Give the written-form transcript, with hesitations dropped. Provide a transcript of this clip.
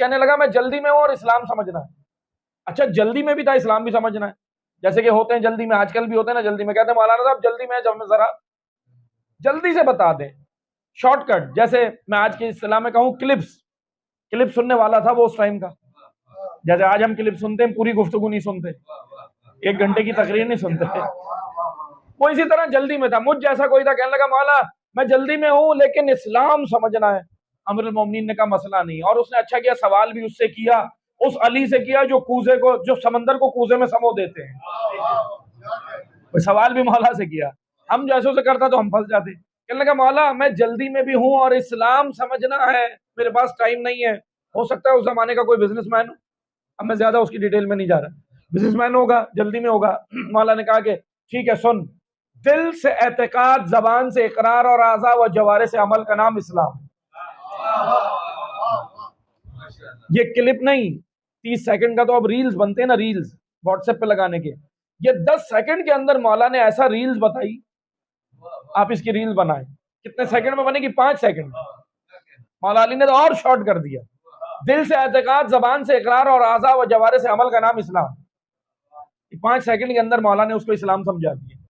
کہنے لگا میں جلدی میں ہوں اور اسلام سمجھنا ہے. اچھا جلدی میں بھی تھا اسلام بھی سمجھنا ہے. جیسے کہ ہوتے ہیں جلدی میں، آج کل بھی ہوتے ہیں نا جلدی میں، کہتے ہیں مولانا صاحب جلدی میں جب ذرا جلدی سے بتا دیں شارٹ کٹ. جیسے میں آج کی اصطلاح میں کہوں کلپ سننے والا تھا وہ اس ٹائم کا. جیسے آج ہم کلپ سنتے ہیں، پوری گفتگو نہیں سنتے، 1 گھنٹے کی تقریر نہیں سنتے. وہ اسی طرح جلدی میں تھا. مجھ جیسا کوئی تھا، کہنے لگا مولا میں جلدی میں ہوں لیکن اسلام سمجھنا ہے. امیر المومنین نے کہا مسئلہ نہیں. اور اس نے اچھا کیا، سوال بھی اس سے کیا، اس علی سے کیا جو سمندر کو کوزے میں سمو دیتے ہیں. سوال بھی مولا سے کیا. ہم جیسوں سے کرتا تو ہم پھنس جاتے. کہنے لگا مولا میں جلدی میں بھی ہوں اور اسلام سمجھنا ہے، میرے پاس ٹائم نہیں ہے. ہو سکتا ہے اس زمانے کا کوئی بزنس مین ہو، اب میں زیادہ اس کی ڈیٹیل میں نہیں جا رہا، بزنس مین ہوگا، جلدی میں ہوگا. مولا نے کہا کہ ٹھیک ہے سن، دل سے اعتقاد، زبان سے اقرار اور اعضاء و جوارح سے عمل کا نام اسلام. یہ کلپ نہیں، 30 سیکنڈ کا تو اب ریلز بنتے ہیں نا، ریلز واٹس ایپ پہ لگانے کے. یہ 10 سیکنڈ کے اندر مولا نے ایسا ریلز بتائی. آپ اس کی ریل بنائیں، کتنے سیکنڈ میں بنے گی؟ 5 سیکنڈ. مولا علی نے تو اور شارٹ کر دیا. دل سے اعتقاد، زبان سے اقرار اور اعضاء و جوارح سے عمل کا نام اسلام. 5 سیکنڈ کے اندر مولا نے اس کو اسلام سمجھا دیا.